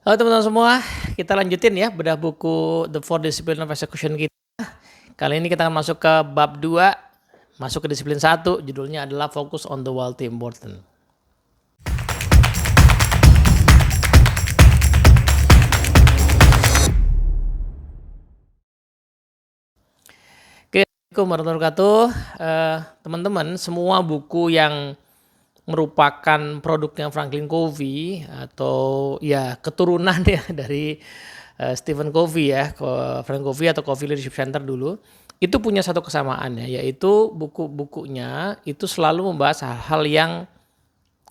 Halo teman-teman semua, kita lanjutin ya bedah buku The Four Discipline of Execution kita. Kali ini kita akan masuk ke bab 2, masuk ke disiplin 1, judulnya adalah Focus on the Multi Important. Oke, Assalamualaikum warahmatullahi wabarakatuh. Teman-teman, semua buku yang merupakan produknya Franklin Covey atau ya keturunan ya dari Stephen Covey ya, Frank Covey atau Covey Leadership Center dulu, itu punya satu kesamaan ya, yaitu buku-bukunya itu selalu membahas hal-hal yang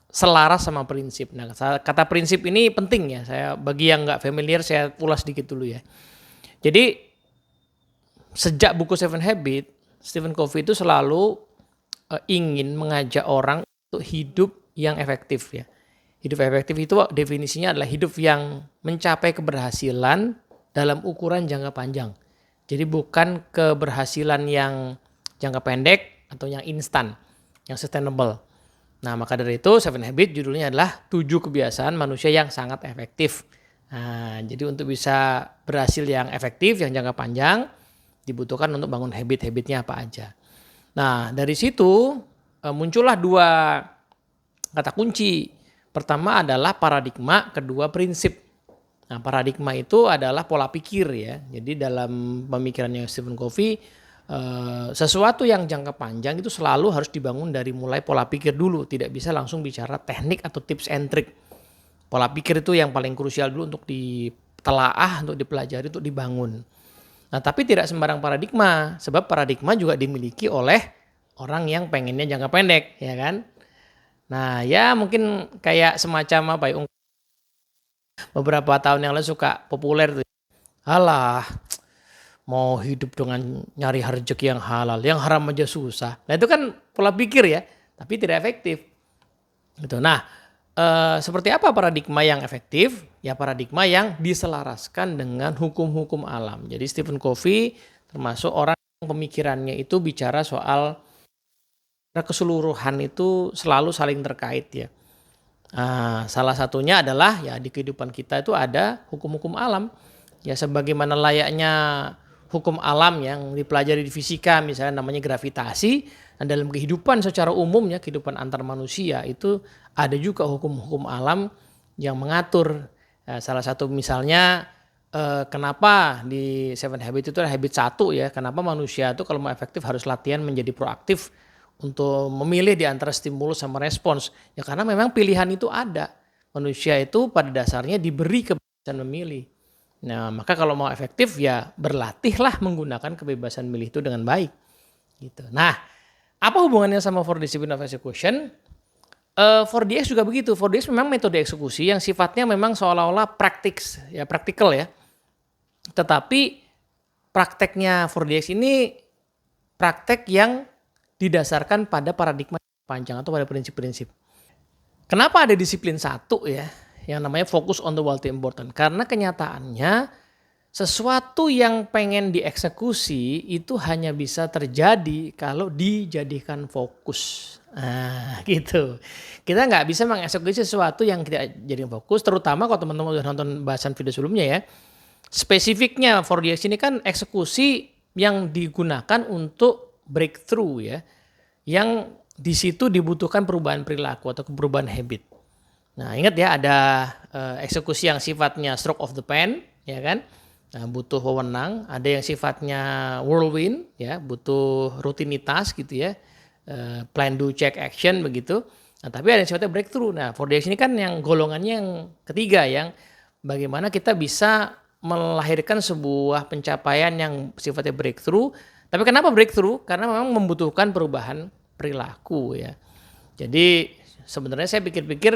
selaras sama prinsip. Nah, kata prinsip ini penting ya, saya bagi yang nggak familiar saya ulas sedikit dulu ya. Jadi sejak buku Seven Habits, Stephen Covey itu selalu ingin mengajak orang untuk hidup yang efektif ya. Hidup efektif itu definisinya adalah hidup yang mencapai keberhasilan dalam ukuran jangka panjang. Jadi bukan keberhasilan yang jangka pendek atau yang instan, yang sustainable. Nah, maka dari itu Seven Habits judulnya adalah 7 kebiasaan manusia yang sangat efektif. Nah, jadi untuk bisa berhasil yang efektif, yang jangka panjang, dibutuhkan untuk bangun habit-habitnya apa aja. Nah, dari situ muncullah 2 kata kunci. Pertama adalah paradigma, kedua prinsip. Nah, paradigma itu adalah pola pikir ya. Jadi dalam pemikirannya Stephen Covey, sesuatu yang jangka panjang itu selalu harus dibangun dari mulai pola pikir dulu. Tidak bisa langsung bicara teknik atau tips and trick. Pola pikir itu yang paling krusial dulu untuk ditelaah, untuk dipelajari, untuk dibangun. Nah, tapi tidak sembarang paradigma, sebab paradigma juga dimiliki oleh orang yang pengennya jangka pendek, ya kan? Nah, ya mungkin kayak semacam apa ya, beberapa tahun yang lalu suka populer tuh. Alah, mau hidup dengan nyari rezeki yang halal, yang haram aja susah. Nah, itu kan pola pikir ya, tapi tidak efektif. Gitu. Nah, seperti apa paradigma yang efektif? Ya paradigma yang diselaraskan dengan hukum-hukum alam. Jadi Stephen Covey termasuk orang yang pemikirannya itu bicara soal keseluruhan itu selalu saling terkait ya. Salah satunya adalah ya di kehidupan kita itu ada hukum-hukum alam. Ya sebagaimana layaknya hukum alam yang dipelajari di fisika misalnya namanya gravitasi. Dan dalam kehidupan secara umumnya kehidupan antar manusia itu ada juga hukum-hukum alam yang mengatur. Salah satu misalnya kenapa di Seven Habits itu ada habit 1 ya. Kenapa manusia itu kalau mau efektif harus latihan menjadi proaktif untuk memilih di antara stimulus sama respons. Ya karena memang pilihan itu ada. Manusia itu pada dasarnya diberi kebebasan memilih. Nah, maka kalau mau efektif ya berlatihlah menggunakan kebebasan milih itu dengan baik. Gitu. Nah, apa hubungannya sama Four Discipline of Execution? 4DX juga begitu. 4DX memang metode eksekusi yang sifatnya memang seolah-olah praktikal ya. Tetapi prakteknya 4DX ini praktek yang didasarkan pada paradigma panjang atau pada prinsip-prinsip. Kenapa ada disiplin 1 ya, yang namanya focus on the multi important? Karena kenyataannya sesuatu yang pengen dieksekusi itu hanya bisa terjadi kalau dijadikan fokus. Nah gitu. Kita nggak bisa mengeksekusi sesuatu yang tidak jadi fokus, terutama kalau teman-teman udah nonton bahasan video sebelumnya ya. Spesifiknya 4DX ini kan eksekusi yang digunakan untuk breakthrough ya. Yang di situ dibutuhkan perubahan perilaku atau perubahan habit. Nah, ingat ya ada eksekusi yang sifatnya stroke of the pen, ya kan? Nah, butuh wewenang, ada yang sifatnya whirlwind ya, butuh rutinitas gitu ya. Plan do check action begitu. Nah, tapi ada yang sifatnya breakthrough. Nah, 4DX ini kan yang golongannya yang ketiga yang bagaimana kita bisa melahirkan sebuah pencapaian yang sifatnya breakthrough. Tapi kenapa breakthrough? Karena memang membutuhkan perubahan perilaku ya. Jadi sebenarnya saya pikir-pikir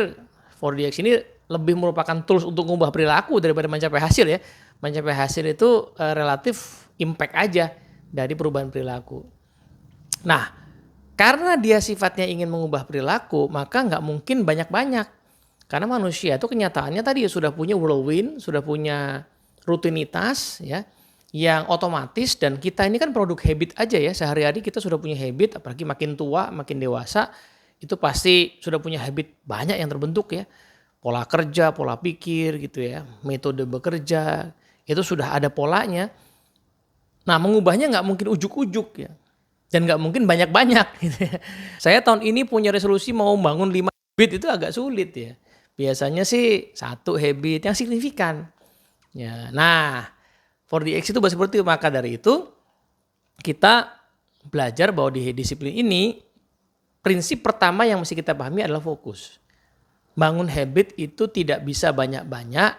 4DX ini lebih merupakan tools untuk mengubah perilaku daripada mencapai hasil ya. Mencapai hasil itu relatif impact aja dari perubahan perilaku. Nah, karena dia sifatnya ingin mengubah perilaku, maka nggak mungkin banyak-banyak. Karena manusia itu kenyataannya tadi sudah punya whirlwind, sudah punya rutinitas ya. Yang otomatis dan kita ini kan produk habit aja ya, sehari-hari kita sudah punya habit, apalagi makin tua, makin dewasa, itu pasti sudah punya habit banyak yang terbentuk ya. pola kerja, pola pikir gitu ya, metode bekerja, itu sudah ada polanya. Nah, mengubahnya nggak mungkin ujuk-ujuk ya, dan nggak mungkin banyak-banyak gitu ya. Saya tahun ini punya resolusi mau bangun 5 habit itu agak sulit ya. Biasanya sih 1 habit yang signifikan. Ya, nah 4DX itu seperti itu. Maka dari itu kita belajar bahwa di disiplin ini prinsip pertama yang mesti kita pahami adalah fokus. Bangun habit itu tidak bisa banyak-banyak,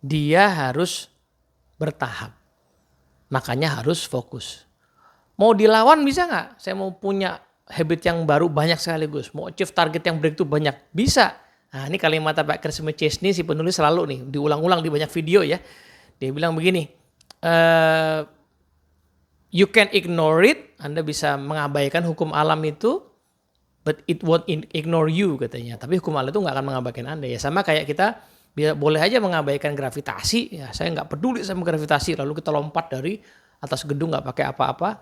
dia harus bertahap. Makanya harus fokus. Mau dilawan bisa nggak? Saya mau punya habit yang baru banyak sekaligus. Mau achieve target yang breakthrough banyak. Bisa. Nah ini kalimat Pak Chris McChesney si penulis selalu nih. Diulang-ulang di banyak video ya. Dia bilang begini. You can ignore it. Anda bisa mengabaikan hukum alam itu. But it won't ignore you katanya. Tapi hukum alam itu nggak akan mengabaikan Anda ya. Sama kayak kita boleh aja mengabaikan gravitasi. Ya saya nggak peduli sama gravitasi. Lalu kita lompat dari atas gedung nggak pakai apa-apa.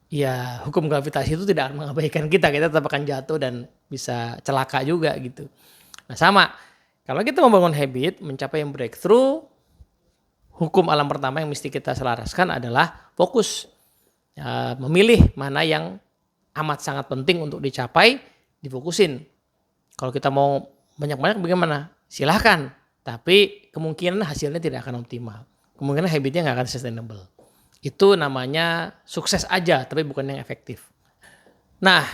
Ya hukum gravitasi itu tidak akan mengabaikan kita. Kita tetap akan jatuh dan bisa celaka juga gitu. Nah sama. Kalau kita membangun habit, mencapai yang breakthrough. Hukum alam pertama yang mesti kita selaraskan adalah fokus. Memilih mana yang amat sangat penting untuk dicapai, difokusin. Kalau kita mau banyak-banyak bagaimana? Silahkan. Tapi kemungkinan hasilnya tidak akan optimal. Kemungkinan habitnya nggak akan sustainable. Itu namanya sukses aja, tapi bukan yang efektif. Nah,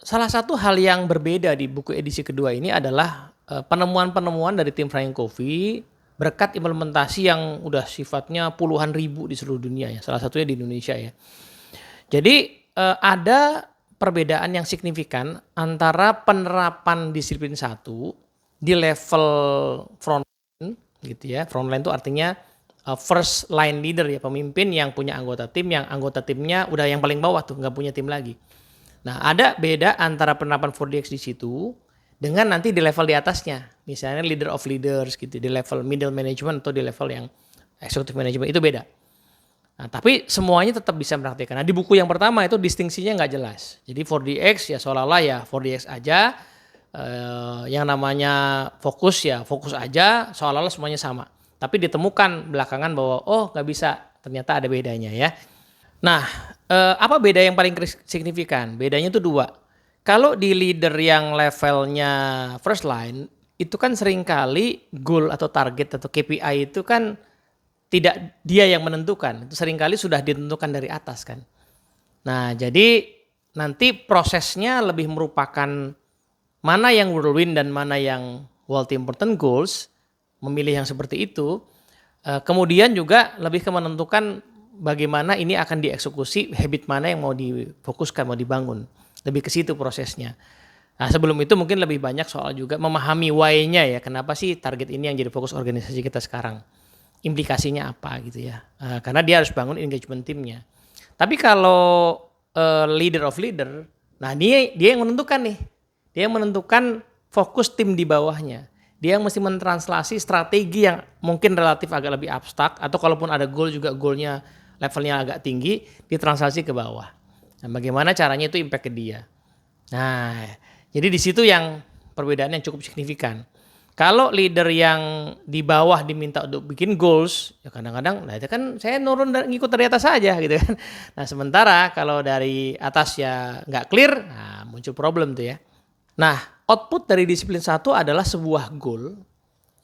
salah satu hal yang berbeda di buku edisi kedua ini adalah penemuan-penemuan dari tim Franklin Covey berkat implementasi yang udah sifatnya puluhan ribu di seluruh dunia ya. Salah satunya di Indonesia ya. Jadi ada perbedaan yang signifikan antara penerapan disiplin 1 di level frontline gitu ya. Frontline itu artinya first line leader ya, pemimpin yang punya anggota tim, yang anggota timnya udah yang paling bawah tuh, nggak punya tim lagi. Nah ada beda antara penerapan 4DX di situ dengan nanti di level di atasnya. Misalnya leader of leaders gitu, di level middle management atau di level yang executive management itu beda. Nah, tapi semuanya tetap bisa mempraktikkan. Nah, di buku yang pertama itu distingsinya nggak jelas. Jadi 4DX ya seolah-olah ya 4DX aja, yang namanya fokus ya fokus aja, seolah-olah semuanya sama. Tapi ditemukan belakangan bahwa oh nggak bisa, ternyata ada bedanya ya. Nah, apa beda yang paling signifikan? Bedanya itu 2. Kalau di leader yang levelnya first line, itu kan seringkali goal atau target atau KPI itu kan tidak dia yang menentukan, itu seringkali sudah ditentukan dari atas kan. Nah jadi nanti prosesnya lebih merupakan mana yang whirlwind dan mana yang multi important goals, memilih yang seperti itu. Kemudian juga lebih ke menentukan bagaimana ini akan dieksekusi, habit mana yang mau difokuskan, mau dibangun. Lebih ke situ prosesnya. Nah sebelum itu mungkin lebih banyak soal juga memahami why-nya ya, kenapa sih target ini yang jadi fokus organisasi kita sekarang. Implikasinya apa gitu ya, karena dia harus bangun engagement timnya. Tapi kalau leader of leader, nah dia yang menentukan nih, dia yang menentukan fokus tim di bawahnya, dia yang mesti mentranslasi strategi yang mungkin relatif agak lebih abstrak atau kalaupun ada goal juga goalnya levelnya agak tinggi, ditranslasi ke bawah. Nah, bagaimana caranya itu impact ke dia. Nah, jadi di situ yang perbedaan yang cukup signifikan. Kalau leader yang di bawah diminta untuk bikin goals, ya kadang-kadang, nah itu kan saya nurun dan ngikut dari atas saja gitu kan. Nah sementara kalau dari atas ya nggak clear, nah muncul problem tuh ya. Nah output dari disiplin 1 adalah sebuah goal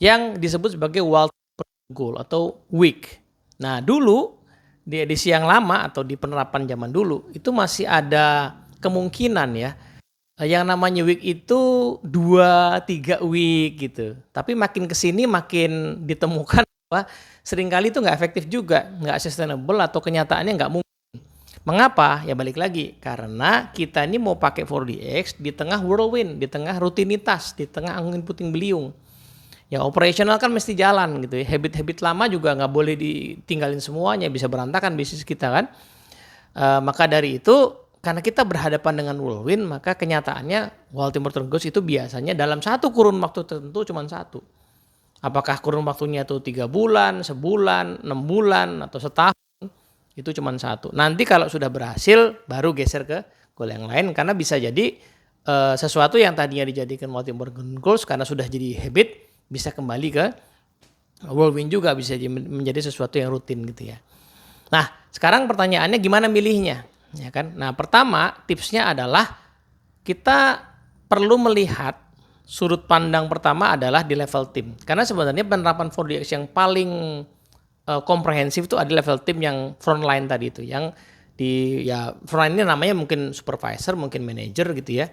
yang disebut sebagai Walter goal atau WIC. Nah dulu di edisi yang lama atau di penerapan zaman dulu itu masih ada kemungkinan ya. Yang namanya week itu 2-3 week gitu. Tapi makin kesini makin ditemukan bahwa seringkali itu nggak efektif juga, nggak sustainable atau kenyataannya nggak mungkin. Mengapa? Ya balik lagi karena kita ini mau pakai 4DX di tengah whirlwind, di tengah rutinitas, di tengah angin puting beliung. Ya operasional kan mesti jalan gitu ya. Habit-habit lama juga nggak boleh ditinggalin semuanya, bisa berantakan bisnis kita kan. Maka dari itu karena kita berhadapan dengan whirlwind, maka kenyataannya ultimate goals itu biasanya dalam satu kurun waktu tertentu cuma 1. Apakah kurun waktunya itu 3 bulan, sebulan, 6 bulan, atau setahun, itu cuma 1. Nanti kalau sudah berhasil, baru geser ke goal yang lain, karena bisa jadi sesuatu yang tadinya dijadikan multi-important goals karena sudah jadi habit bisa kembali ke whirlwind juga, bisa menjadi sesuatu yang rutin gitu ya. Nah, sekarang pertanyaannya gimana milihnya? Ya kan? Nah, pertama tipsnya adalah kita perlu melihat sudut pandang pertama adalah di level tim. Karena sebenarnya penerapan 4DX yang paling komprehensif itu ada level tim yang frontline tadi itu, yang di ya frontline ini namanya mungkin supervisor, mungkin manager gitu ya,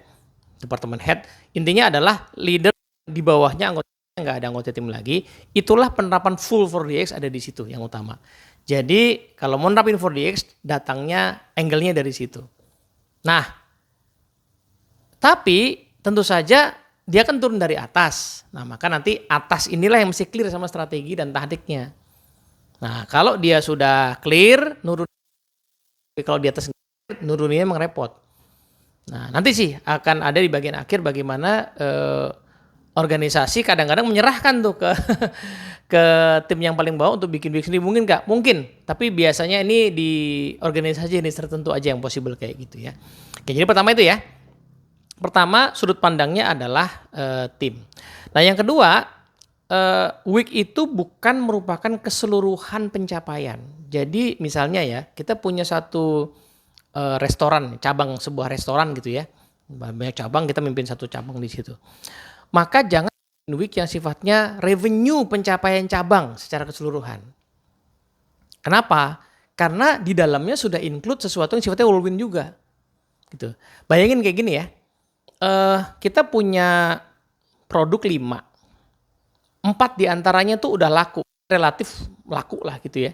department head. Intinya adalah leader, di bawahnya anggota, nggak ada anggota tim lagi. Itulah penerapan full 4DX ada di situ yang utama. Jadi kalau mau nerapin 4DX datangnya angle-nya dari situ. Nah, tapi tentu saja dia kan turun dari atas. Nah, maka nanti atas inilah yang mesti clear sama strategi dan taktiknya. Nah, kalau dia sudah clear, kalau di atas nuruninnya emang repot. Nah, nanti sih akan ada di bagian akhir bagaimana organisasi kadang-kadang menyerahkan tuh ke ke tim yang paling bawah untuk bikin sendiri. Mungkin nggak? Mungkin. Tapi biasanya ini di organisasi jenis tertentu aja yang possible kayak gitu ya. Oke, jadi pertama itu ya. Pertama, sudut pandangnya adalah tim. Nah, yang kedua, week itu bukan merupakan keseluruhan pencapaian. Jadi misalnya ya, kita punya satu restoran, cabang sebuah restoran gitu ya. Banyak cabang, kita mimpin satu cabang di situ. Maka jangan week yang sifatnya revenue pencapaian cabang secara keseluruhan. Kenapa? Karena di dalamnya sudah include sesuatu yang sifatnya whirlwind juga. Gitu. Bayangin kayak gini ya. Kita punya produk 5. 4 diantaranya tuh udah laku, relatif laku lah gitu ya.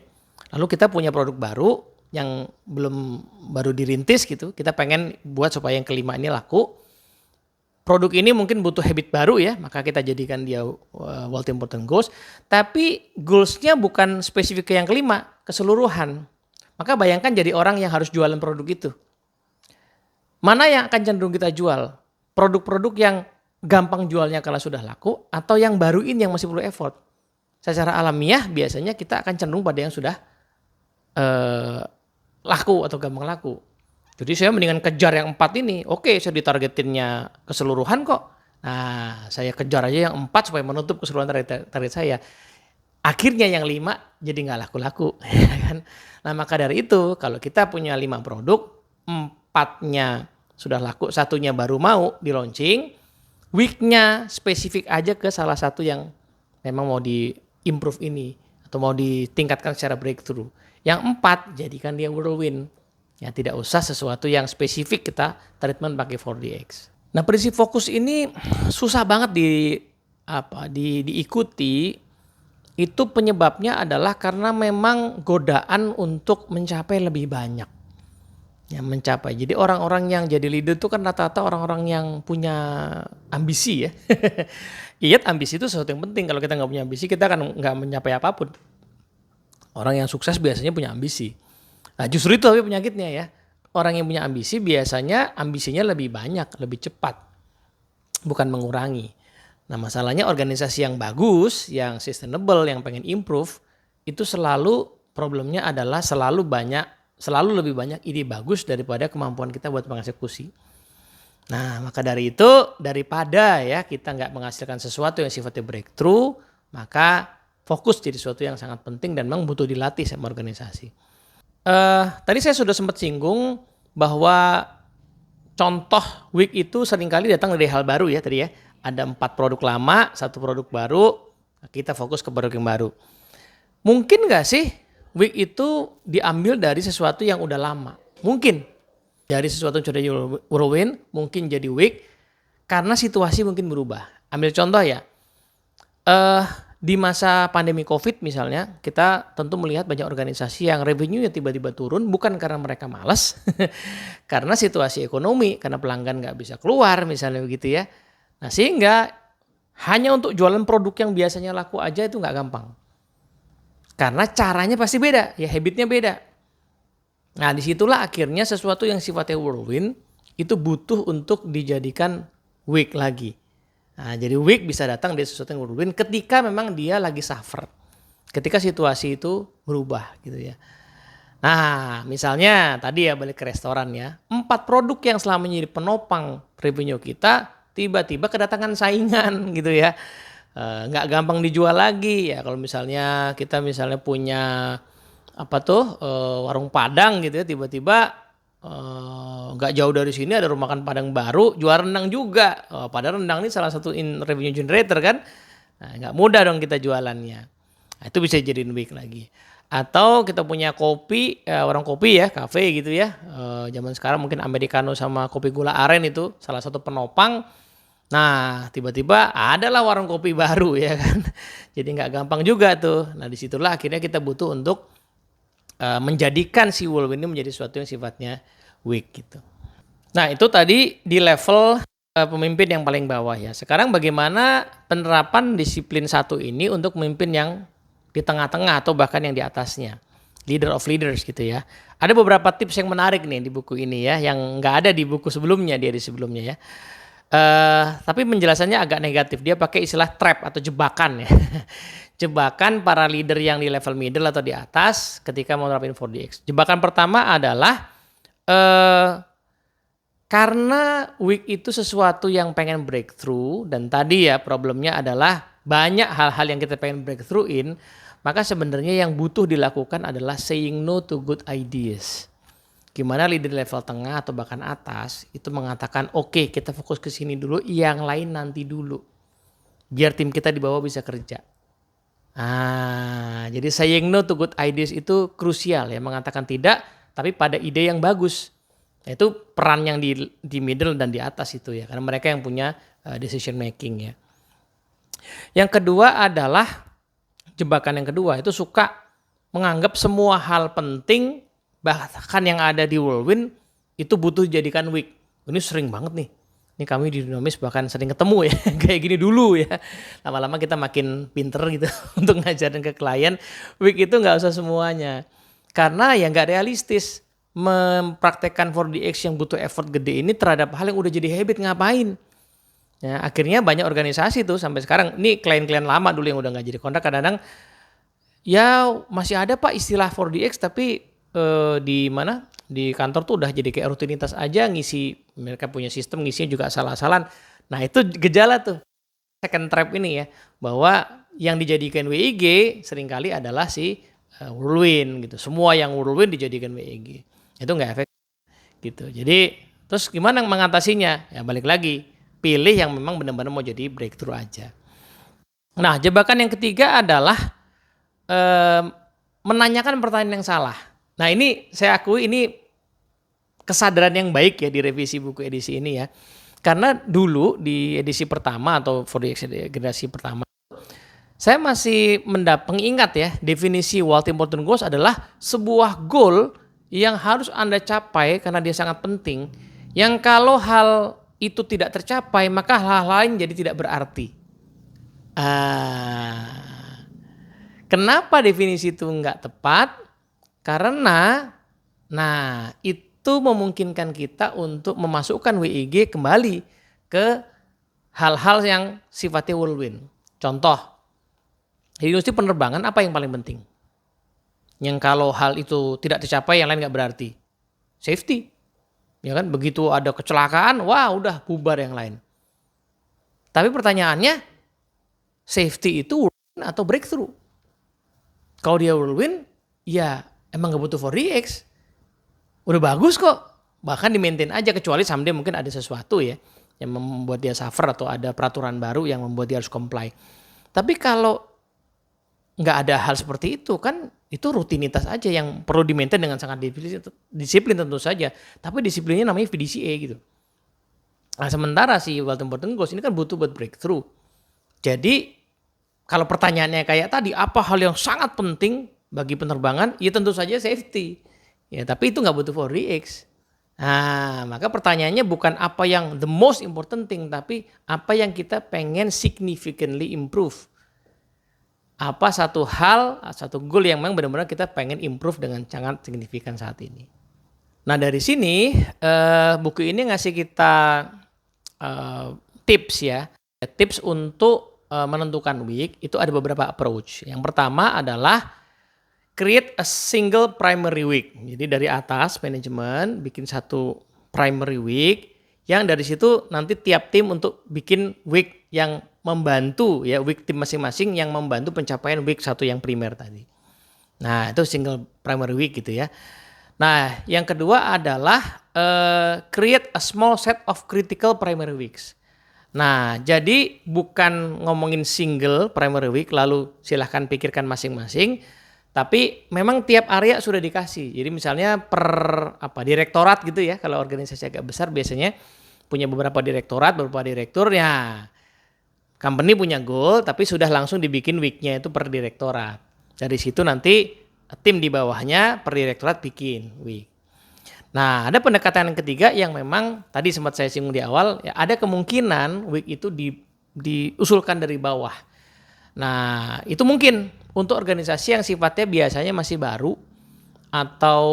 Lalu kita punya produk baru yang baru dirintis gitu. Kita pengen buat supaya yang kelima ini laku. Produk ini mungkin butuh habit baru ya, maka kita jadikan dia multi-important goals. Tapi goalsnya bukan spesifik ke yang kelima, keseluruhan. Maka bayangkan jadi orang yang harus jualan produk itu. Mana yang akan cenderung kita jual? Produk-produk yang gampang jualnya kalau sudah laku, atau yang baru ini yang masih perlu effort. Secara alamiah biasanya kita akan cenderung pada yang sudah laku atau gampang laku. Jadi saya mendingan kejar yang 4 ini. Oke, saya ditargetinnya keseluruhan kok. Nah, saya kejar aja yang 4 supaya menutup keseluruhan target saya. Akhirnya yang 5 jadi nggak laku-laku. Nah, maka dari itu kalau kita punya 5 produk, 4-nya sudah laku, 1-nya baru mau di launching, week-nya spesifik aja ke salah satu yang memang mau di-improve ini atau mau ditingkatkan secara breakthrough. Yang 4 jadikan dia whirlwind. Ya, tidak usah sesuatu yang spesifik kita treatment pakai 4DX. Nah, prinsip fokus ini susah banget diikuti. Itu penyebabnya adalah karena memang godaan untuk mencapai lebih banyak. Ya, mencapai. Jadi orang-orang yang jadi leader itu kan rata-rata orang-orang yang punya ambisi ya. Ingat, ambisi itu sesuatu yang penting. Kalau kita nggak punya ambisi, kita kan nggak mencapai apapun. Orang yang sukses biasanya punya ambisi. Nah, justru itu tapi penyakitnya ya. Orang yang punya ambisi biasanya ambisinya lebih banyak, lebih cepat. Bukan mengurangi. Nah, masalahnya organisasi yang bagus, yang sustainable, yang pengen improve, itu selalu problemnya adalah selalu lebih banyak ide bagus daripada kemampuan kita buat mengeksekusi. Nah, maka dari itu, daripada ya kita nggak menghasilkan sesuatu yang sifatnya breakthrough, maka fokus jadi sesuatu yang sangat penting dan memang butuh dilatih sama organisasi. Tadi saya sudah sempat singgung bahwa contoh week itu seringkali datang dari hal baru ya tadi ya. Ada 4 produk lama, 1 produk baru, kita fokus ke produk yang baru. Mungkin nggak sih week itu diambil dari sesuatu yang udah lama? Mungkin. Dari sesuatu yang sudah whirlwind, mungkin jadi week karena situasi mungkin berubah. Ambil contoh ya. Di masa pandemi COVID misalnya, kita tentu melihat banyak organisasi yang revenue-nya tiba-tiba turun bukan karena mereka malas, karena situasi ekonomi, karena pelanggan nggak bisa keluar misalnya begitu ya. Nah, sehingga hanya untuk jualan produk yang biasanya laku aja itu nggak gampang. Karena caranya pasti beda, ya habitnya beda. Nah, disitulah akhirnya sesuatu yang sifatnya whirlwind itu butuh untuk dijadikan week lagi. Nah, jadi week bisa datang dari sesuatu yang whirlwind ketika memang dia lagi suffer. Ketika situasi itu berubah gitu ya. Nah, misalnya tadi ya balik ke restoran ya, 4 produk yang selama ini jadi penopang revenue kita, tiba-tiba kedatangan saingan gitu ya. Nggak gampang dijual lagi ya kalau misalnya kita misalnya punya apa tuh, warung Padang gitu ya, tiba-tiba, nggak jauh dari sini ada rumah makan Padang baru, jual rendang juga. Padahal rendang ini salah satu revenue generator kan. Nah, nggak mudah dong kita jualannya. Nah, itu bisa jadiin week lagi. Atau kita punya kopi, warung kopi ya, kafe gitu ya. Zaman sekarang mungkin americano sama kopi gula aren itu salah satu penopang. Nah, tiba-tiba adalah warung kopi baru ya kan. Jadi nggak gampang juga tuh. Nah, disitulah akhirnya kita butuh untuk menjadikan si Whirlwind ini menjadi sesuatu yang sifatnya weak gitu. Nah, itu tadi di level pemimpin yang paling bawah ya. Sekarang bagaimana penerapan disiplin satu ini untuk pemimpin yang di tengah-tengah atau bahkan yang di atasnya. Leader of leaders gitu ya. Ada beberapa tips yang menarik nih di buku ini ya, yang nggak ada di buku sebelumnya, di edisi sebelumnya ya. Tapi penjelasannya agak negatif. Dia pakai istilah trap atau jebakan ya. Jebakan para leader yang di level middle atau di atas ketika mau nerapin 4DX. Jebakan pertama adalah karena weak itu sesuatu yang pengen breakthrough dan tadi ya problemnya adalah banyak hal-hal yang kita pengen breakthrough-in, maka sebenarnya yang butuh dilakukan adalah saying no to good ideas. Gimana leader level tengah atau bahkan atas itu mengatakan oke, kita fokus ke sini dulu, yang lain nanti dulu. Biar tim kita di bawah bisa kerja. Jadi saying no to good ideas itu krusial ya, mengatakan tidak tapi pada ide yang bagus. Nah, itu peran yang di middle dan di atas itu ya, karena mereka yang punya decision making ya. Yang kedua adalah jebakan yang kedua itu suka menganggap semua hal penting bahkan yang ada di Whirlwind itu butuh dijadikan weak. Ini sering banget nih. Ini kami di Dinamis bahkan sering ketemu ya, kayak gini dulu ya. Lama-lama kita makin pinter gitu untuk ngajarin ke klien. Week itu nggak usah semuanya. Karena ya nggak realistis mempraktekkan 4DX yang butuh effort gede ini terhadap hal yang udah jadi habit ngapain. Ya, akhirnya banyak organisasi tuh sampai sekarang. Ini klien-klien lama dulu yang udah nggak jadi kontrak kadang-kadang ya masih ada Pak istilah 4DX tapi di mana? Di kantor tuh udah jadi kayak rutinitas aja ngisi, mereka punya sistem ngisinya juga asal-asalan. Nah, itu gejala tuh second trap ini ya, bahwa yang dijadikan WIG seringkali adalah si Whirlwind gitu. Semua yang Whirlwind dijadikan WIG. Itu enggak efektif gitu. Jadi terus gimana mengatasinya? Ya balik lagi, pilih yang memang benar-benar mau jadi breakthrough aja. Nah, jebakan yang ketiga adalah menanyakan pertanyaan yang salah. Nah, ini saya akui ini kesadaran yang baik ya di revisi buku edisi ini ya. Karena dulu di edisi pertama atau 4DX generasi pertama, saya masih mengingat ya, definisi What Important Goals adalah sebuah goal yang harus Anda capai karena dia sangat penting. Yang kalau hal itu tidak tercapai, maka hal lain jadi tidak berarti. Kenapa definisi itu nggak tepat? Karena, nah itu memungkinkan kita untuk memasukkan WIG kembali ke hal-hal yang sifatnya whirlwind. Contoh, di industri penerbangan apa yang paling penting? Yang kalau hal itu tidak tercapai yang lain nggak berarti. Safety. Ya kan, begitu ada kecelakaan, wah udah bubar yang lain. Tapi pertanyaannya, safety itu whirlwind atau breakthrough? Kalau dia whirlwind, ya emang gak butuh 4DX. Udah bagus kok. Bahkan di-maintain aja kecuali someday mungkin ada sesuatu ya yang membuat dia suffer atau ada peraturan baru yang membuat dia harus comply. Tapi kalau gak ada hal seperti itu kan itu rutinitas aja yang perlu di-maintain dengan sangat disiplin tentu saja. Tapi disiplinnya namanya VDCA gitu. Nah, sementara si What Important Goals ini kan butuh buat breakthrough. Jadi kalau pertanyaannya kayak tadi, apa hal yang sangat penting bagi penerbangan? Ya tentu saja safety. Ya, tapi itu nggak butuh 4DX. Nah, maka pertanyaannya bukan apa yang the most important thing, tapi apa yang kita pengen significantly improve. Apa satu hal, satu goal yang memang benar-benar kita pengen improve dengan sangat signifikan saat ini. Nah, dari sini buku ini ngasih kita tips ya. Tips untuk menentukan week itu ada beberapa approach. Yang pertama adalah create a single primary week. Jadi dari atas manajemen bikin satu primary week yang dari situ nanti tiap tim untuk bikin week yang membantu ya, week tim masing-masing yang membantu pencapaian week satu yang primer tadi. Nah, itu single primary week gitu ya. Nah, yang kedua adalah create a small set of critical primary weeks. Nah, jadi bukan ngomongin single primary week lalu silahkan pikirkan masing-masing, tapi memang tiap area sudah dikasih. Jadi misalnya per direktorat gitu ya, kalau organisasi agak besar biasanya punya beberapa direktorat, beberapa direktur ya. Company punya goal tapi sudah langsung dibikin week-nya itu per direktorat. Dari situ nanti tim di bawahnya per direktorat bikin week. Nah, ada pendekatan yang ketiga yang memang tadi sempat saya singgung di awal, ya ada kemungkinan week itu diusulkan dari bawah. Nah, itu mungkin untuk organisasi yang sifatnya biasanya masih baru atau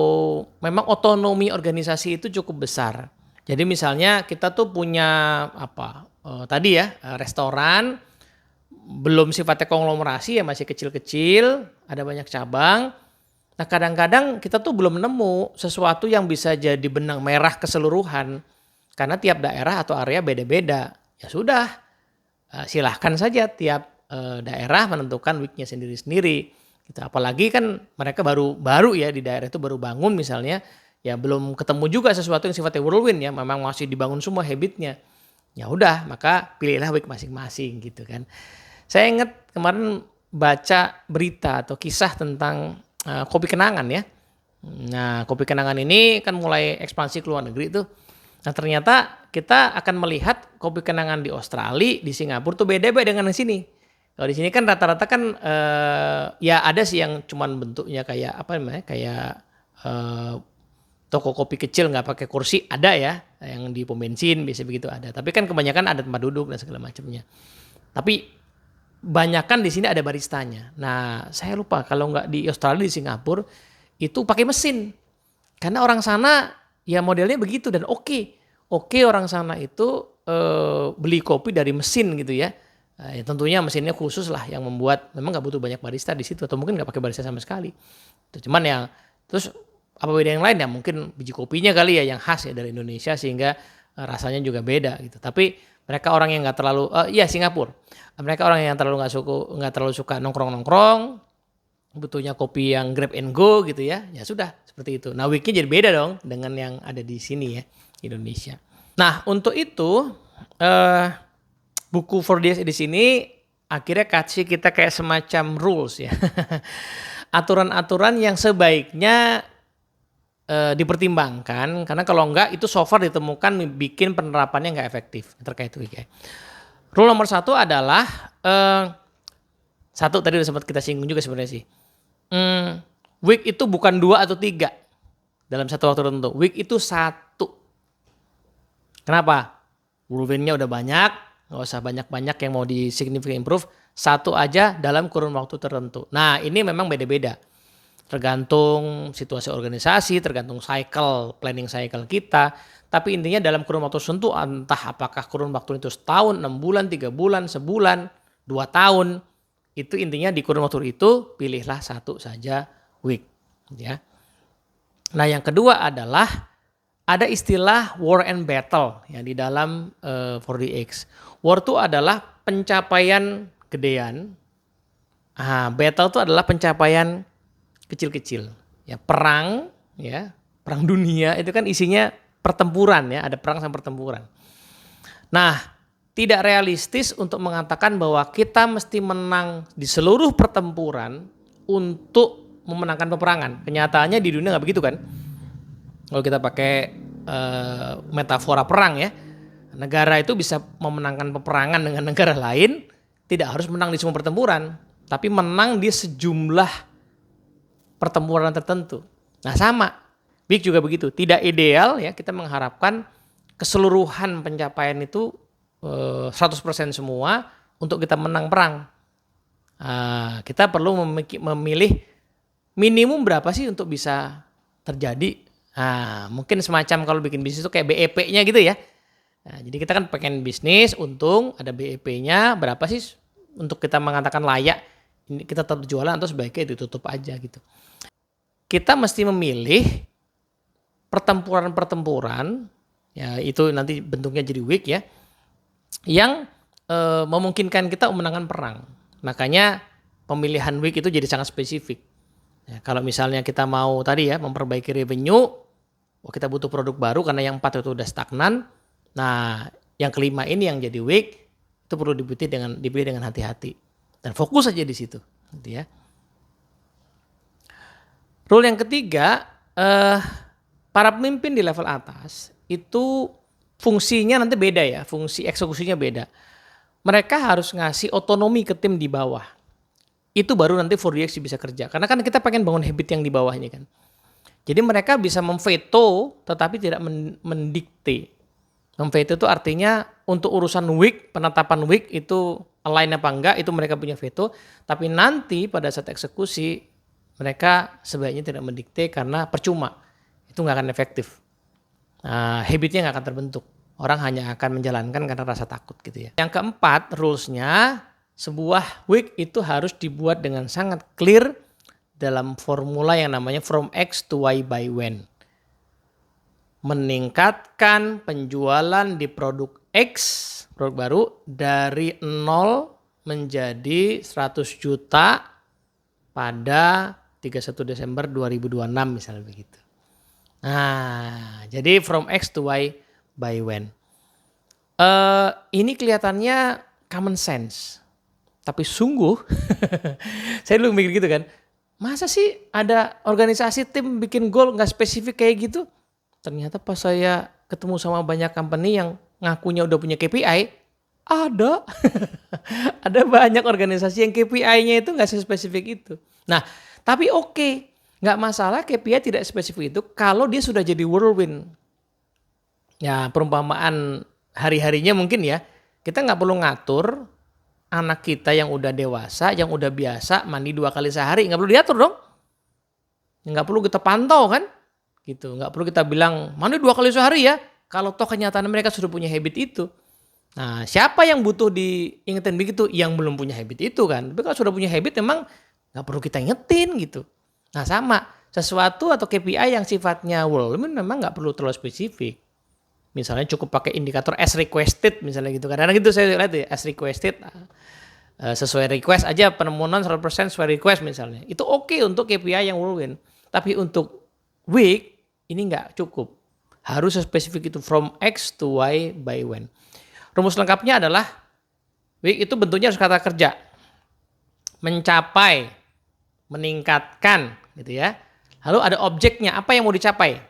memang otonomi organisasi itu cukup besar. Jadi misalnya kita tuh punya tadi ya restoran, belum sifatnya konglomerasi ya, masih kecil-kecil, ada banyak cabang. Nah, kadang-kadang kita tuh belum nemu sesuatu yang bisa jadi benang merah keseluruhan karena tiap daerah atau area beda-beda. Ya sudah, silahkan saja tiap daerah menentukan week-nya sendiri-sendiri. Gitu. Apalagi kan mereka baru ya di daerah itu baru bangun misalnya, ya belum ketemu juga sesuatu yang sifatnya whirlwind ya, memang masih dibangun semua habitnya. Ya udah, maka pilihlah week masing-masing gitu kan. Saya ingat kemarin baca berita atau kisah tentang kopi kenangan ya. Nah, kopi kenangan ini kan mulai ekspansi ke luar negeri tuh. Nah, ternyata kita akan melihat kopi kenangan di Australia, di Singapura tuh beda-beda dengan di sini. Kalau di sini kan rata-rata kan ya ada sih yang cuman bentuknya kayak kayak toko kopi kecil nggak pakai kursi, ada ya, yang di pom bensin biasa begitu ada. Tapi kan kebanyakan ada tempat duduk dan segala macamnya. Tapi banyakan di sini ada baristanya. Nah, saya lupa kalau nggak di Australia, di Singapura itu pakai mesin. Karena orang sana ya modelnya begitu dan oke orang sana itu beli kopi dari mesin gitu ya. Ya tentunya mesinnya khusus lah yang membuat memang nggak butuh banyak barista di situ atau mungkin nggak pakai barista sama sekali. Cuman ya terus apa beda yang lain ya, mungkin biji kopinya kali ya yang khas ya dari Indonesia sehingga rasanya juga beda gitu. Tapi mereka orang yang nggak terlalu Singapura. Mereka orang yang nggak terlalu suka nongkrong-nongkrong, butuhnya kopi yang grab and go gitu ya. Ya sudah seperti itu. Nah, weeknya jadi beda dong dengan yang ada di sini ya, Indonesia. Nah, untuk itu buku 4DS di sini akhirnya kasih kita kayak semacam rules ya. Aturan-aturan yang sebaiknya dipertimbangkan karena kalau enggak itu so far ditemukan bikin penerapannya enggak efektif terkait week. Rule nomor 1 adalah satu tadi udah sempat kita singgung juga sebenarnya sih. Week itu bukan 2 atau 3 dalam satu waktu tertentu. Week itu 1. Kenapa? Whirlwind-nya udah banyak, nggak usah banyak-banyak yang mau di significant improve. 1 aja dalam kurun waktu tertentu. Nah, ini memang beda-beda. Tergantung situasi organisasi, tergantung planning cycle kita. Tapi intinya dalam kurun waktu tertentu, entah apakah kurun waktu itu setahun, 6 bulan, 3 bulan, sebulan, 2 tahun. Itu intinya di kurun waktu itu pilihlah 1 saja week. Ya. Nah, yang kedua adalah ada istilah war and battle ya di dalam 4DX. War itu adalah pencapaian gedean. Battle itu adalah pencapaian kecil-kecil. Ya, perang dunia itu kan isinya pertempuran ya, ada perang sama pertempuran. Nah, tidak realistis untuk mengatakan bahwa kita mesti menang di seluruh pertempuran untuk memenangkan peperangan. Kenyataannya di dunia nggak begitu kan? Kalau kita pakai metafora perang ya, negara itu bisa memenangkan peperangan dengan negara lain, tidak harus menang di semua pertempuran, tapi menang di sejumlah pertempuran tertentu. Nah, sama, week juga begitu. Tidak ideal ya kita mengharapkan keseluruhan pencapaian itu 100% semua untuk kita menang perang. Kita perlu memilih minimum berapa sih untuk bisa terjadi. Mungkin semacam kalau bikin bisnis itu kayak BEP-nya gitu ya. Jadi kita kan pengen bisnis, untung ada BEP-nya berapa sih untuk kita mengatakan layak ini kita tetap jualan atau sebaiknya ditutup aja gitu. Kita mesti memilih pertempuran-pertempuran, ya itu nanti bentuknya jadi week ya, yang memungkinkan kita memenangkan perang. Makanya pemilihan week itu jadi sangat spesifik. Ya, kalau misalnya kita mau tadi ya memperbaiki revenue, kita butuh produk baru karena yang 4 itu udah stagnan. Nah, yang kelima ini yang jadi week itu perlu dipilih dengan hati-hati dan fokus aja di situ, gitu ya. Rule yang ketiga, para pemimpin di level atas itu fungsinya nanti beda ya, fungsi eksekusinya beda. Mereka harus ngasih otonomi ke tim di bawah. Itu baru nanti 4DX bisa kerja. Karena kan kita pengen bangun habit yang di bawahnya kan. Jadi mereka bisa memveto tetapi tidak mendikte. Memveto itu artinya untuk urusan week, penetapan week itu align apa enggak itu mereka punya veto. Tapi nanti pada saat eksekusi mereka sebaiknya tidak mendikte karena percuma. Itu nggak akan efektif. Nah, habitnya nggak akan terbentuk. Orang hanya akan menjalankan karena rasa takut gitu ya. Yang keempat, rulesnya sebuah week itu harus dibuat dengan sangat clear dalam formula yang namanya from X to Y by when. Meningkatkan penjualan di produk X, produk baru dari 0 menjadi 100 juta pada 31 Desember 2026 misalnya begitu. Nah, jadi from X to Y by when. Ini kelihatannya common sense. Tapi sungguh, saya dulu mikir gitu kan, masa sih ada organisasi tim bikin goal gak spesifik kayak gitu? Ternyata pas saya ketemu sama banyak company yang ngakunya udah punya KPI, ada. Ada banyak organisasi yang KPI-nya itu gak spesifik itu. Nah, tapi oke, gak masalah KPI tidak spesifik itu kalau dia sudah jadi whirlwind. Ya perumpamaan hari-harinya mungkin ya, kita gak perlu ngatur anak kita yang udah dewasa, yang udah biasa mandi 2 kali sehari, nggak perlu diatur dong. Nggak perlu kita pantau kan, gitu. Nggak perlu kita bilang mandi 2 kali sehari ya. Kalau toh kenyataan mereka sudah punya habit itu. Nah, siapa yang butuh diingetin begitu? Yang belum punya habit itu kan. Tapi kalau sudah punya habit, memang nggak perlu kita ingetin gitu. Nah, sama sesuatu atau KPI yang sifatnya whirlwind memang nggak perlu terlalu spesifik. Misalnya cukup pakai indikator as requested misalnya gitu. Kadang-kadang gitu saya lihat ya, as requested sesuai request aja penemuan 100% sesuai request misalnya. Itu oke untuk KPI yang whirlwind. Tapi untuk week ini nggak cukup. Harus spesifik itu from X to Y by when. Rumus lengkapnya adalah week itu bentuknya harus kata kerja. Mencapai, meningkatkan gitu ya. Lalu ada objeknya, apa yang mau dicapai?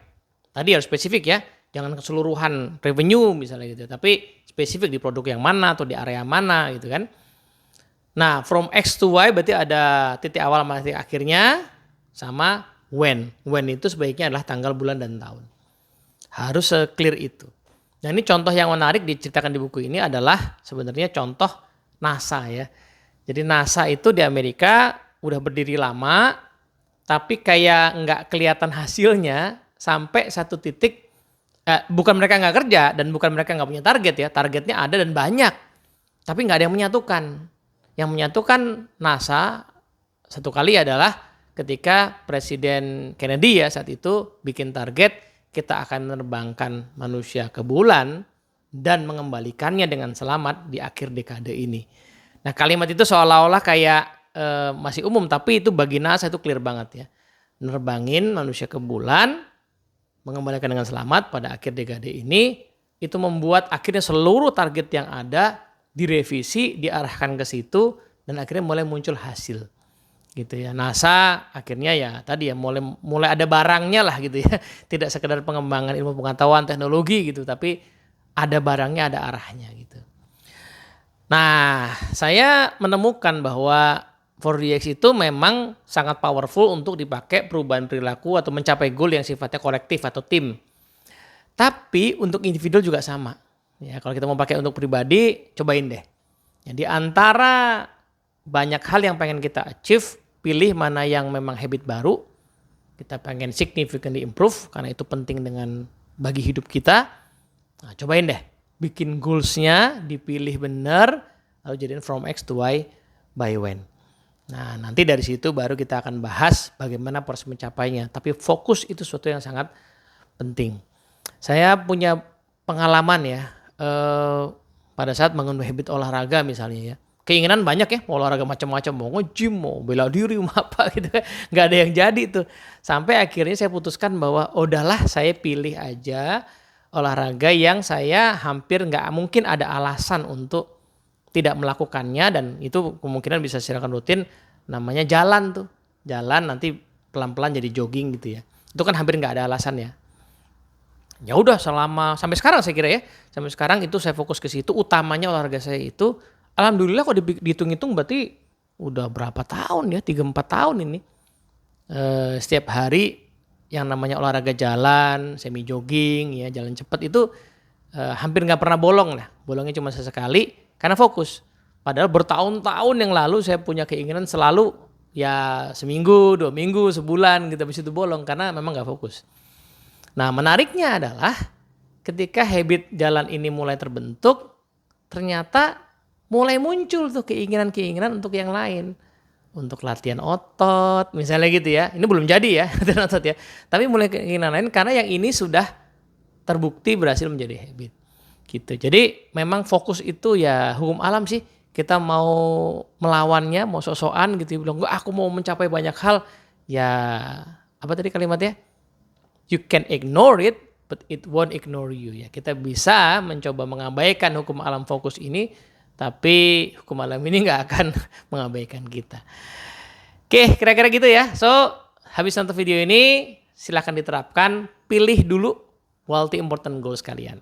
Tadi harus spesifik ya. Jangan keseluruhan revenue misalnya gitu. Tapi spesifik di produk yang mana atau di area mana gitu kan. Nah from X to Y berarti ada titik awal sama titik akhirnya sama when. When itu sebaiknya adalah tanggal, bulan, dan tahun. Harus clear itu. Nah ini contoh yang menarik diceritakan di buku ini adalah sebenarnya contoh NASA ya. Jadi NASA itu di Amerika udah berdiri lama tapi kayak nggak kelihatan hasilnya sampai satu titik. Bukan mereka nggak kerja dan bukan mereka nggak punya target ya. Targetnya ada dan banyak. Tapi nggak ada yang menyatukan. Yang menyatukan NASA satu kali adalah ketika Presiden Kennedy ya saat itu bikin target kita akan menerbangkan manusia ke bulan dan mengembalikannya dengan selamat di akhir dekade ini. Nah kalimat itu seolah-olah kayak masih umum tapi itu bagi NASA itu clear banget ya. Nerbangin manusia ke bulan, mengembalikan dengan selamat pada akhir dekade ini, itu membuat akhirnya seluruh target yang ada direvisi, diarahkan ke situ dan akhirnya mulai muncul hasil. Gitu ya. NASA akhirnya ya tadi ya mulai ada barangnya lah gitu ya. Tidak sekedar pengembangan ilmu pengetahuan teknologi gitu, tapi ada barangnya, ada arahnya gitu. Nah, saya menemukan bahwa 4DX itu memang sangat powerful untuk dipakai perubahan perilaku atau mencapai goal yang sifatnya kolektif atau tim. Tapi untuk individu juga sama. Ya, kalau kita mau pakai untuk pribadi, cobain deh. Ya, di antara banyak hal yang pengen kita achieve, pilih mana yang memang habit baru. Kita pengen significantly improve karena itu penting dengan bagi hidup kita. Nah, cobain deh. Bikin goals-nya, dipilih benar, lalu jadiin from X to Y by when. Nah, nanti dari situ baru kita akan bahas bagaimana proses mencapainya. Tapi fokus itu sesuatu yang sangat penting. Saya punya pengalaman ya, pada saat mengenuhi habit olahraga misalnya ya. Keinginan banyak ya, mau olahraga macam-macam, mau nge-gym, mau bela diri, mau apa gitu kan. Nggak ada yang jadi tuh. Sampai akhirnya saya putuskan bahwa udahlah saya pilih aja olahraga yang saya hampir nggak mungkin ada alasan untuk tidak melakukannya, dan itu kemungkinan bisa secara rutin, namanya jalan tuh. Jalan nanti pelan-pelan jadi jogging gitu ya. Itu kan hampir nggak ada alasannya. Ya udah selama sampai sekarang saya kira ya. Sampai sekarang itu saya fokus ke situ, utamanya olahraga saya itu alhamdulillah kalau dihitung-hitung berarti udah berapa tahun ya, 3-4 tahun ini. Setiap hari yang namanya olahraga jalan, semi jogging ya, jalan cepat itu hampir nggak pernah bolong lah. Bolongnya cuma sesekali karena fokus. Padahal bertahun-tahun yang lalu saya punya keinginan selalu ya seminggu, 2 minggu, sebulan gitu, habis itu bolong karena memang nggak fokus. Nah menariknya adalah ketika habit jalan ini mulai terbentuk, ternyata mulai muncul tuh keinginan-keinginan untuk yang lain. Untuk latihan otot misalnya gitu ya. Ini belum jadi ya latihan otot ya. Tapi mulai keinginan lain karena yang ini sudah terbukti berhasil menjadi habit. Gitu. Jadi memang fokus itu ya hukum alam sih. Kita mau melawannya, mau sok-sokan gitu, bilang enggak aku mau mencapai banyak hal. Ya apa tadi kalimatnya? You can ignore it, but it won't ignore you ya. Kita bisa mencoba mengabaikan hukum alam fokus ini, tapi hukum alam ini nggak akan mengabaikan kita. Oke, kira-kira gitu ya. So, habis nonton video ini, silahkan diterapkan. Pilih dulu multi important goals kalian.